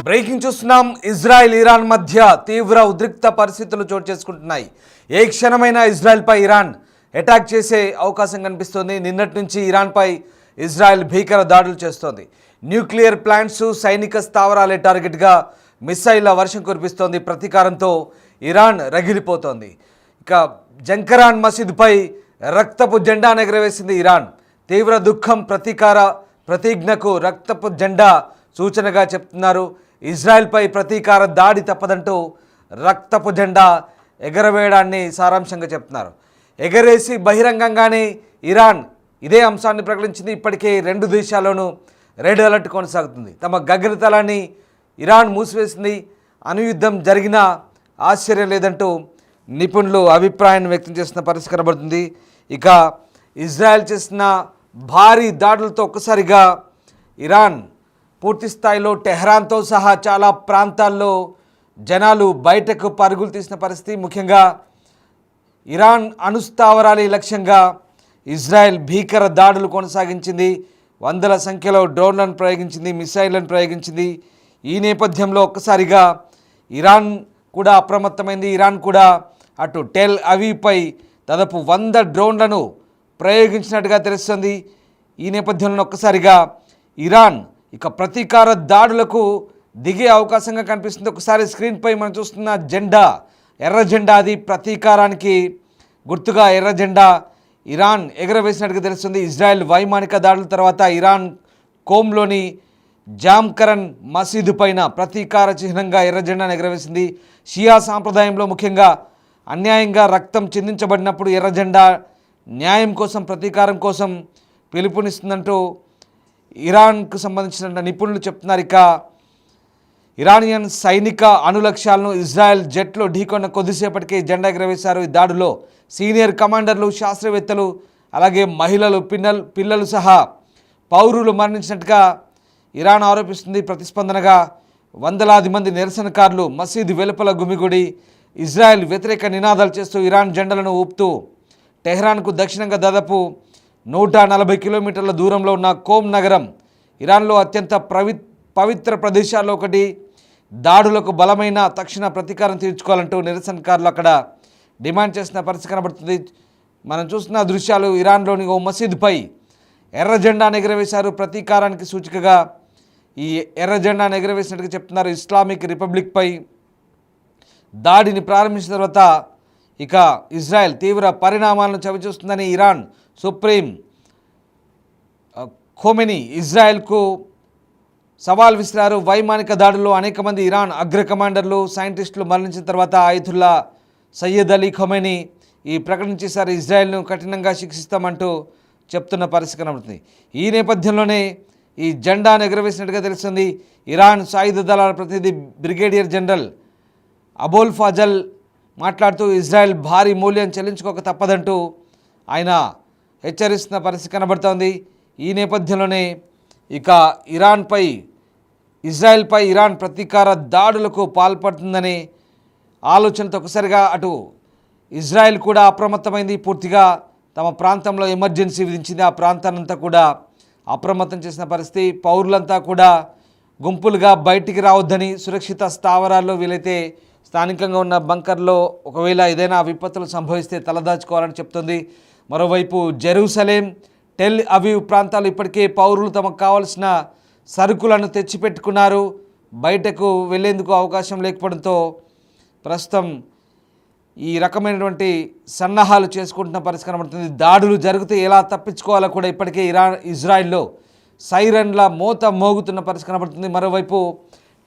Breaking చూస్తున్నాం. Israel Iran మధ్య తీవ్ర ఉద్రిక్త పరిస్థితులు చోటు చేసుకుంటున్నాయి. ఏ క్షణమైనా ఇజ్రాయెల్పై ఇరాన్ అటాక్ చేసే అవకాశం కనిపిస్తోంది. నిన్నటి నుంచి ఇరాన్పై ఇజ్రాయెల్ భీకర దాడులు చేస్తోంది. న్యూక్లియర్ ప్లాంట్స్, సైనిక స్థావరాలే టార్గెట్గా మిసైళ్ల వర్షం కురిపిస్తోంది. ప్రతీకారంతో ఇరాన్ రగిలిపోతోంది. ఇక జంకరాన్ మసీదుపై రక్తపు జెండాను ఎగరవేసింది ఇరాన్. తీవ్ర దుఃఖం, ప్రతీకార ప్రతిజ్ఞకు రక్తపు జెండా సూచనగా చెప్తున్నారు. ఇజ్రాయెల్పై ప్రతీకార దాడి తప్పదంటూ రక్తపు జెండా ఎగరవేయడాన్ని సారాంశంగా చెప్తున్నారు. ఎగరేసి బహిరంగంగానే ఇరాన్ ఇదే అంశాన్ని ప్రకటించింది. ఇప్పటికే రెండు దేశాల్లోనూ రెడ్ అలర్ట్ కొనసాగుతుంది. తమ గగనతలాన్ని ఇరాన్ మూసివేసింది. అణుయుద్ధం జరిగినా ఆశ్చర్యం లేదంటూ నిపుణులు అభిప్రాయాన్ని వ్యక్తం చేస్తున్న పరిస్థితి కనబడుతుంది. ఇక ఇజ్రాయెల్ చేసిన భారీ దాడులతో ఒక్కసారిగా ఇరాన్ పూర్తి స్థాయిలో టెహ్రాన్తో సహా చాలా ప్రాంతాల్లో జనాలు బయటకు పరుగులు తీసిన పరిస్థితి. ముఖ్యంగా ఇరాన్ అణుస్థావరాల లక్ష్యంగా ఇజ్రాయెల్ భీకర దాడులు కొనసాగించింది. వందల సంఖ్యలో డ్రోన్లను ప్రయోగించింది, మిసైళ్లను ప్రయోగించింది. ఈ నేపథ్యంలో ఒక్కసారిగా ఇరాన్ కూడా అప్రమత్తమైంది. ఇరాన్ కూడా అటు టెల్ అవీవ్పై దాదాపు 100 డ్రోన్లను ప్రయోగించినట్టుగా తెలుస్తుంది. ఈ నేపథ్యంలో ఒక్కసారిగా ఇరాన్ ఇక ప్రతీకార దాడులకు దిగే అవకాశంగా కనిపిస్తుంది. ఒకసారి స్క్రీన్పై మనం చూస్తున్న జెండా, ఎర్ర జెండా, అది ప్రతీకారానికి గుర్తుగా ఎర్ర జెండా ఇరాన్ ఎగరవేసినట్టుగా తెలుస్తుంది. ఇజ్రాయెల్ వైమానిక దాడుల తర్వాత ఇరాన్ కోమ్లోని జామ్కరన్ మసీదు పైన ప్రతీకార చిహ్నంగా ఎర్ర జెండాను ఎగరవేసింది. షియా సాంప్రదాయంలో ముఖ్యంగా అన్యాయంగా రక్తం చిందించబడినప్పుడు ఎర్ర జెండా న్యాయం కోసం, ప్రతీకారం కోసం పిలుపునిస్తుందంటూ ఇరాన్కు సంబంధించిన నిపుణులు చెప్తున్నారు. ఇక ఇరానియన్ సైనిక అణులక్ష్యాలను ఇజ్రాయెల్ జెట్లు ఢీకొన్న కొద్దిసేపటికి జెండా ఎగరవేశారు. ఈ దాడిలో సీనియర్ కమాండర్లు, శాస్త్రవేత్తలు, అలాగే మహిళలు, పిల్లలు సహా పౌరులు మరణించినట్టుగా ఇరాన్ ఆరోపిస్తుంది. ప్రతిస్పందనగా వందలాది మంది నిరసనకారులు మసీదు వెలుపల గుమిగూడి ఇజ్రాయెల్ వ్యతిరేక నినాదాలు చేస్తూ ఇరాన్ జెండలను ఊపుతూ టెహ్రాన్కు దక్షిణంగా దాదాపు 140 కిలోమీటర్ల దూరంలో ఉన్న కోమ్ నగరం, ఇరాన్లో అత్యంత పవిత్ర ప్రదేశాల్లో ఒకటి, దాడులకు బలమైన తక్షణ ప్రతీకారం తీర్చుకోవాలంటూ నిరసనకారులు అక్కడ డిమాండ్ చేసిన పరిస్థితి కనబడుతుంది. మనం చూస్తున్న దృశ్యాలు, ఇరాన్లోని ఓ మసీదుపై ఎర్ర జెండాను ఎగరవేశారు. ప్రతీకారానికి సూచికగా ఈ ఎర్ర జెండాను ఎగరవేసినట్టుగా చెప్తున్నారు. ఇస్లామిక్ రిపబ్లిక్పై దాడిని ప్రారంభించిన తర్వాత ఇక ఇజ్రాయెల్ తీవ్ర పరిణామాలను చవిచూస్తుందని ఇరాన్ సుప్రీం ఖొమెనీ ఇజ్రాయెల్కు సవాల్ విసిరారు. వైమానిక దాడుల్లో అనేక మంది ఇరాన్ అగ్ర కమాండర్లు, సైంటిస్టులు మరణించిన తర్వాత ఆయుధుల్లా సయ్యద్ అలీ ఖొమెనీ ఈ ప్రకటన చేశారు. ఇజ్రాయెల్ను కఠినంగా శిక్షిస్తామంటూ చెప్తున్న పరిస్థితి కనబడుతుంది. ఈ నేపథ్యంలోనే ఈ జెండాను ఎగరవేసినట్టుగా తెలుస్తుంది. ఇరాన్ సాయుధ దళాల ప్రతినిధి బ్రిగేడియర్ జనరల్ అబోల్ ఫజల్ మాట్లాడుతూ ఇజ్రాయెల్ భారీ మూల్యం చెల్లించుకోక తప్పదంటూ ఆయన హెచ్చరిస్తున్న పరిస్థితి కనబడుతోంది. ఈ నేపథ్యంలోనే ఇక ఇజ్రాయెల్పై ఇరాన్ ప్రతీకార దాడులకు పాల్పడుతుందనే ఆలోచనతో ఒకసారిగా అటు ఇజ్రాయెల్ కూడా అప్రమత్తమైంది. పూర్తిగా తమ ప్రాంతంలో ఎమర్జెన్సీ విధించింది. ఆ ప్రాంతాన్నంతా కూడా అప్రమత్తం చేసిన పరిస్థితి. పౌరులంతా కూడా గుంపులుగా బయటికి రావద్దని, సురక్షిత స్థావరాల్లో వీలైతే స్థానికంగా ఉన్న బంకర్లో ఒకవేళ ఏదైనా విపత్తులు సంభవిస్తే తలదాచుకోవాలని చెప్తుంది. మరోవైపు జెరూసలేం, టెల్ అవీవ్ ప్రాంతాలు ఇప్పటికే పౌరులు తమకు కావాల్సిన సరుకులను తెచ్చిపెట్టుకున్నారు. బయటకు వెళ్లేందుకు అవకాశం లేకపోవడంతో ప్రస్తుతం ఈ రకమైనటువంటి సన్నాహాలు చేసుకుంటున్న పరిస్థితి కనబడుతుంది. దాడులు జరిగితే ఎలా తప్పించుకోవాలో కూడా ఇప్పటికే ఇజ్రాయెల్లో సైరన్ల మోత మోగుతున్న పరిస్థితి కనబడుతుంది. మరోవైపు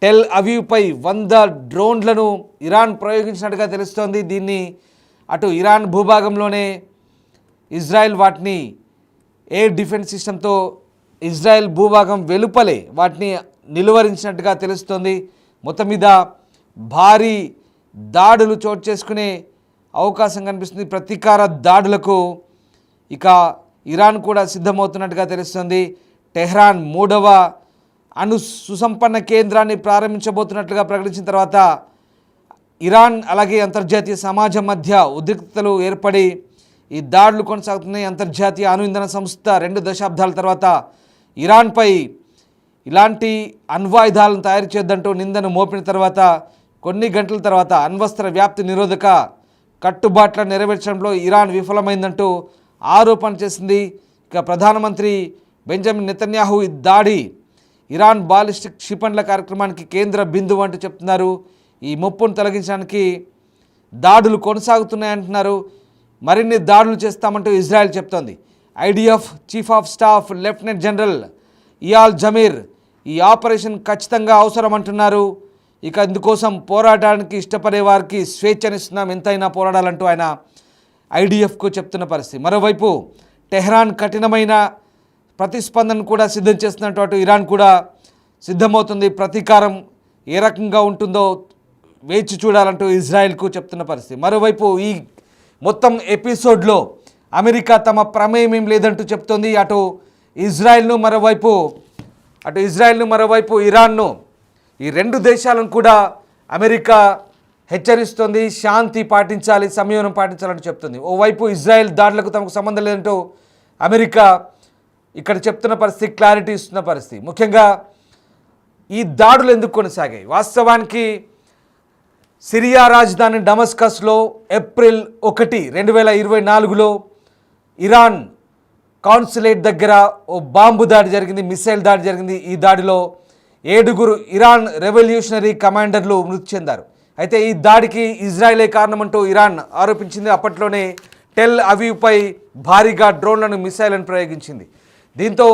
టెల్ అవీవ్పై 100 డ్రోన్లను ఇరాన్ ప్రయోగించినట్టుగా తెలుస్తోంది. దీన్ని అటు ఇరాన్ భూభాగంలోనే ఇజ్రాయెల్ వాటిని ఎయిర్ డిఫెన్స్ సిస్టంతో ఇజ్రాయెల్ భూభాగం వెలుపలే వాటిని నిలువరించినట్టుగా తెలుస్తోంది. మొత్తం మీద భారీ దాడులు చోటు చేసుకునే అవకాశం కనిపిస్తుంది. ప్రతీకార దాడులకు ఇక ఇరాన్ కూడా సిద్ధమవుతున్నట్టుగా తెలుస్తుంది. టెహ్రాన్ 3వ సుసంపన్న కేంద్రాన్ని ప్రారంభించబోతున్నట్లుగా ప్రకటించిన తర్వాత ఇరాన్ అలాగే అంతర్జాతీయ సమాజం మధ్య ఉద్రిక్తతలు ఏర్పడి ఈ దాడులు కొనసాగుతున్నాయి. అంతర్జాతీయ అణు ఇంధన సంస్థ 2 దశాబ్దాల తర్వాత ఇరాన్పై ఇలాంటి అణ్వాయుధాలను తయారు చేద్దంటూ నిందను మోపిన తర్వాత కొన్ని గంటల తర్వాత అణ్వస్త్ర వ్యాప్తి నిరోధక కట్టుబాట్లను నెరవేర్చడంలో ఇరాన్ విఫలమైందంటూ ఆరోపణ చేసింది. ఇక ప్రధానమంత్రి బెంజమిన్ నెతన్యాహు ఈ దాడి ఇరాన్ బాలిస్టిక్ క్షిపణుల కార్యక్రమానికి కేంద్ర బిందువు అంటూ చెప్తున్నారు. ఈ ముప్పును తొలగించడానికి దాడులు కొనసాగుతున్నాయంటున్నారు. మరిన్ని దాడులు చేస్తామంటూ ఇజ్రాయెల్ చెప్తోంది. IDF chief of staff lieutenant general Eyal Zamir ఈ ఆపరేషన్ ఖచ్చితంగా అవసరం అంటున్నారు. ఇక ఇందుకోసం పోరాటానికి ఇష్టపడే వారికి స్వేచ్ఛనిస్తున్నాం, ఎంతైనా పోరాడాలంటూ ఆయన ఐడిఎఫ్కు చెప్తున్న పరిస్థితి. మరోవైపు టెహ్రాన్ కఠినమైన ప్రతిస్పందన కూడా సిద్ధం చేస్తున్నట్టు అటు ఇరాన్ కూడా సిద్ధమవుతుంది. ప్రతీకారం ఏ రకంగా ఉంటుందో వేచి చూడాలంటూ ఇజ్రాయెల్కు చెప్తున్న పరిస్థితి. మరోవైపు ఈ మొత్తం ఎపిసోడ్లో అమెరికా తమ ప్రమేయం ఏం లేదంటూ చెప్తోంది. అటు ఇజ్రాయెల్ను మరోవైపు ఇరాన్ను, ఈ రెండు దేశాలను కూడా అమెరికా హెచ్చరిస్తోంది. శాంతి పాటించాలి, సంయమనం పాటించాలంటూ చెప్తుంది. ఓవైపు ఇజ్రాయెల్ దాడులకు తమకు సంబంధం లేదంటూ అమెరికా ఇక్కడ చెప్తున్న పరిస్థితి, క్లారిటీ ఇస్తున్న పరిస్థితి. ముఖ్యంగా ఈ దాడులు ఎందుకు కొనసాగాయి? వాస్తవానికి సిరియా రాజధాని డమస్కస్లో ఏప్రిల్ 1, 2024లో ఇరాన్ కాన్సులేట్ దగ్గర ఓ బాంబు దాడి జరిగింది, మిసైల్ దాడి జరిగింది. ఈ దాడిలో 7 ఇరాన్ రెవల్యూషనరీ కమాండర్లు మృతి చెందారు. అయితే ఈ దాడికి ఇజ్రాయెలే కారణమంటూ ఇరాన్ ఆరోపించింది. అప్పట్లోనే టెల్ అవీవ్పై భారీగా డ్రోన్లను, మిసైళ్లను ప్రయోగించింది. దీంతో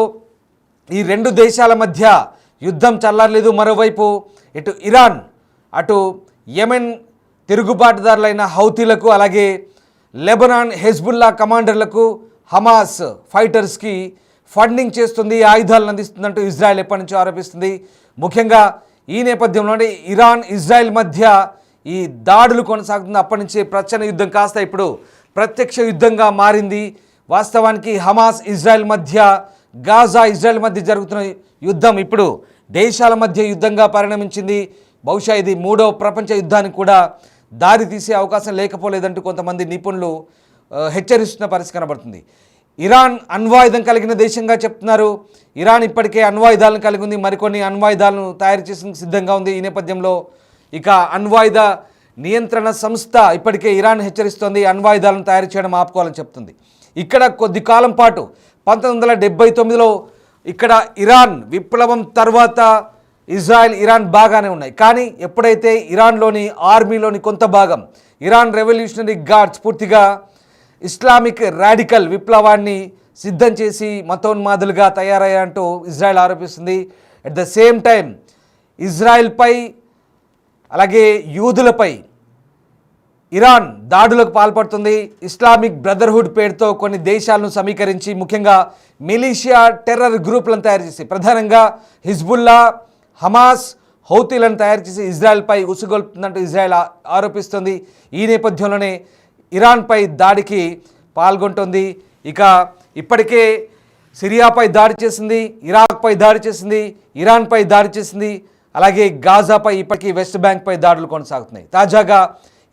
ఈ రెండు దేశాల మధ్య యుద్ధం చల్లారలేదు. మరోవైపు ఇటు ఇరాన్ అటు యెమెన్ తిరుగుబాటుదారులైన హౌతీలకు, అలాగే లెబనాన్ హెజ్బుల్లా కమాండర్లకు, హమాస్ ఫైటర్స్కి ఫండింగ్ చేస్తుంది, ఆయుధాలను అందిస్తుందంటూ ఇజ్రాయెల్ ఎప్పటి నుంచో ఆరోపిస్తుంది. ముఖ్యంగా ఈ నేపథ్యంలోనే ఇరాన్ ఇజ్రాయెల్ మధ్య ఈ దాడులు కొనసాగుతుంది. అప్పటి నుంచి ప్రచ్ఛన్న యుద్ధం కాస్త ఇప్పుడు ప్రత్యక్ష యుద్ధంగా మారింది. వాస్తవానికి హమాస్ ఇజ్రాయెల్ మధ్య, గాజా ఇజ్రాయెల్ మధ్య జరుగుతున్న యుద్ధం ఇప్పుడు దేశాల మధ్య యుద్ధంగా పరిణమించింది. బహుశా ఇది 3వ ప్రపంచ యుద్ధానికి కూడా దారి తీసే అవకాశం లేకపోలేదంటూ కొంతమంది నిపుణులు హెచ్చరిస్తున్న పరిస్థితి కనబడుతుంది. ఇరాన్ అణ్వాయుధం కలిగిన దేశంగా చెప్తున్నారు. ఇరాన్ ఇప్పటికే అణ్వాయుధాలను కలిగి ఉంది, మరికొన్ని అణ్వాయుధాలను తయారు చేసేందుకు సిద్ధంగా ఉంది. ఈ నేపథ్యంలో ఇక అణ్వాయుధ నియంత్రణ సంస్థ ఇప్పటికే ఇరాన్ హెచ్చరిస్తోంది, అణ్వాయుధాలను తయారు చేయడం ఆపుకోవాలని చెప్తుంది. ఇక్కడ కొద్ది కాలం పాటు 1979లో ఇక్కడ ఇరాన్ విప్లవం తర్వాత ఇజ్రాయెల్, ఇరాన్ బాగానే ఉన్నాయి. కానీ ఎప్పుడైతే ఇరాన్లోని ఆర్మీలోని కొంత భాగం ఇరాన్ రెవల్యూషనరీ గార్డ్స్ పూర్తిగా ఇస్లామిక్ రాడికల్ విప్లవాన్ని సిద్ధం చేసి మతోన్మాదులుగా తయారయ్యాయంటూ ఇజ్రాయెల్ ఆరోపిస్తుంది. అట్ ద సేమ్ టైం ఇజ్రాయెల్పై అలాగే యూదులపై ఇరాన్ దాడులకు పాల్పడుతుంది. ఇస్లామిక్ బ్రదర్హుడ్ పేరుతో కొన్ని దేశాలను సమీకరించి ముఖ్యంగా మిలీషియా టెర్రర్ గ్రూపులను తయారు చేసి, ప్రధానంగా హిజ్బుల్లా, హమాస్, హౌతీలను తయారు చేసి ఇజ్రాయెల్పై ఉసుగొల్పుతుందంటూ ఇజ్రాయెల్ ఆరోపిస్తుంది. ఈ నేపథ్యంలోనే ఇరాన్పై దాడికి పాల్గొంటోంది. ఇక ఇప్పటికే సిరియాపై దాడి చేసింది, ఇరాక్పై దాడి చేసింది, ఇరాన్పై దాడి చేసింది, అలాగే గాజాపై, ఇప్పటికీ వెస్ట్ బ్యాంక్పై దాడులు కొనసాగుతున్నాయి. తాజాగా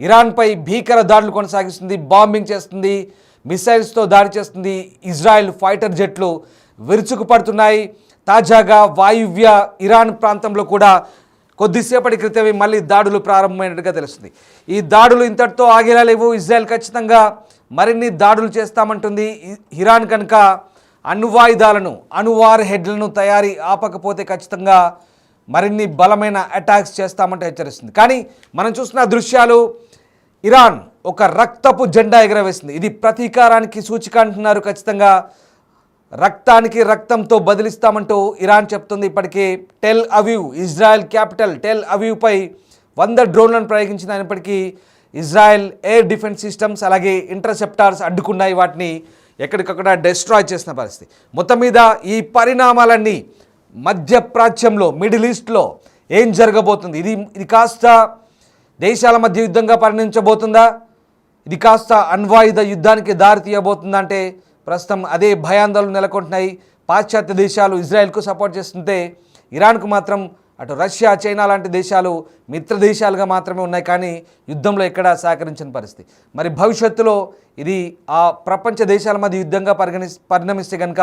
ఇరాన్పై భీకర దాడులు కొనసాగిస్తుంది, బాంబింగ్ చేస్తుంది, మిసైల్స్తో దాడి చేస్తుంది. ఇజ్రాయెల్ ఫైటర్ జెట్లు విరుచుకుపడుతున్నాయి. తాజాగా వాయువ్య ఇరాన్ ప్రాంతంలో కూడా కొద్దిసేపటి క్రితమే మళ్ళీ దాడులు ప్రారంభమైనట్టుగా తెలుస్తుంది. ఈ దాడులు ఇంతటితో ఆగేలా లేవు. ఇజ్రాయెల్ ఖచ్చితంగా మరిన్ని దాడులు చేస్తామంటుంది. ఇరాన్ కనుక అణ్వాయుధాలను, అణువార్ హెడ్లను తయారీ ఆపకపోతే ఖచ్చితంగా మరిన్ని బలమైన అటాక్స్ చేస్తామంటే హెచ్చరిస్తుంది. కానీ మనం చూస్తున్న దృశ్యాలు, ఇరాన్ ఒక రక్తపు జెండా ఎగరవేసింది. ఇది ప్రతీకారానికి సూచిక అంటున్నారు. ఖచ్చితంగా రక్తానికి రక్తంతో బదిలిస్తామంటూ ఇరాన్ చెప్తుంది. ఇప్పటికే Tel Aviv, Israel capital Tel అవీవ్పై 100 డ్రోన్లను ప్రయోగించిన అయినప్పటికీ ఇజ్రాయెల్ ఎయిర్ డిఫెన్స్ సిస్టమ్స్ అలాగే ఇంటర్సెప్టార్స్ అడ్డుకున్నాయి. వాటిని ఎక్కడికక్కడ డెస్ట్రాయ్ చేసిన పరిస్థితి. మొత్తం మీద ఈ పరిణామాలన్నీ మధ్యప్రాచ్యంలో, మిడిల్ ఈస్ట్లో ఏం జరగబోతుంది? ఇది కాస్త దేశాల మధ్య యుద్ధంగా పరిణమించబోతుందా? ఇది కాస్త అణ్వాయుధ యుద్ధానికి దారి తీయబోతుందా అంటే ప్రస్తుతం అదే భయాందోళనలు నెలకొంటున్నాయి. పాశ్చాత్య దేశాలు ఇజ్రాయెల్కు సపోర్ట్ చేస్తుంటే ఇరాన్కు మాత్రం అటు రష్యా, చైనా లాంటి దేశాలు మిత్ర దేశాలుగా మాత్రమే ఉన్నాయి, కానీ యుద్ధంలో ఎక్కడా సహకరించిన పరిస్థితి. మరి భవిష్యత్తులో ఇది ఆ ప్రపంచ దేశాల మధ్య యుద్ధంగా పరిణమిస్తే కనుక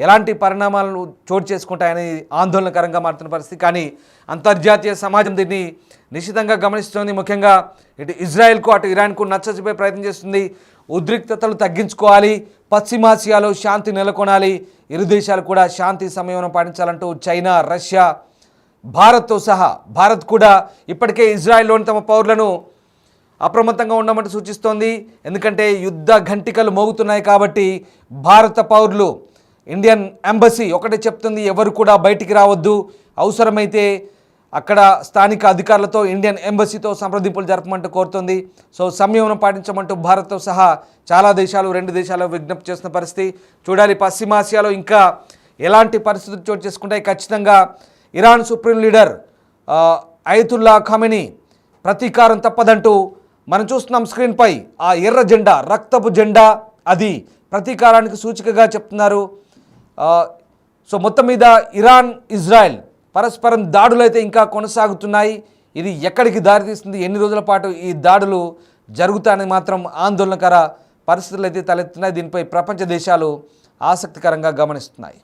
ఎలాంటి పరిణామాలను చోటు చేసుకుంటాయని ఆందోళనకరంగా మారుతున్న పరిస్థితి. కానీ అంతర్జాతీయ సమాజం దీన్ని నిశ్చితంగా గమనిస్తోంది. ముఖ్యంగా ఇటు ఇజ్రాయెల్కు అటు ఇరాన్కు నచ్చజెప్పే ప్రయత్నం చేస్తుంది. ఉద్రిక్తతలు తగ్గించుకోవాలి, పశ్చిమాసియాలో శాంతి నెలకొనాలి, ఇరు దేశాలు కూడా శాంతి సంయమనం పాటించాలంటూ చైనా, రష్యా, భారత్తో సహా భారత్ కూడా ఇప్పటికే ఇజ్రాయెల్లోని తమ పౌరులను అప్రమత్తంగా ఉండమంటూ సూచిస్తోంది. ఎందుకంటే యుద్ధ ఘంటికలు మోగుతున్నాయి కాబట్టి భారత పౌరులు, ఇండియన్ ఎంబసీ ఒకటే చెప్తుంది, ఎవరు కూడా బయటికి రావద్దు, అవసరమైతే అక్కడ స్థానిక అధికారులతో, ఇండియన్ ఎంబసీతో సంప్రదింపులు జరపమంటూ కోరుతుంది. సో సంయమనం పాటించమంటూ భారత్తో సహా చాలా దేశాలు, 2 దేశాలు విజ్ఞప్తి చేస్తున్న పరిస్థితి. చూడాలి పశ్చిమాసియాలో ఇంకా ఎలాంటి పరిస్థితులు చోటు చేసుకుంటాయి. ఖచ్చితంగా ఇరాన్ సుప్రీం లీడర్ అయతుల్లా ఖమెనీ ప్రతీకారం తప్పదంటూ మనం చూస్తున్నాం స్క్రీన్పై. ఆ ఎర్ర జెండా, రక్తపు జెండా, అది ప్రతీకారానికి సూచికగా చెప్తున్నారు. సో మొత్తం మీద ఇరాన్, ఇజ్రాయెల్ పరస్పరం దాడులు అయితే ఇంకా కొనసాగుతున్నాయి. ఇది ఎక్కడికి దారితీస్తుంది, ఎన్ని రోజుల పాటు ఈ దాడులు జరుగుతాయని మాత్రం ఆందోళనకర పరిస్థితులు అయితే తలెత్తున్నాయి. దీనిపై ప్రపంచ దేశాలు ఆసక్తికరంగా గమనిస్తున్నాయి.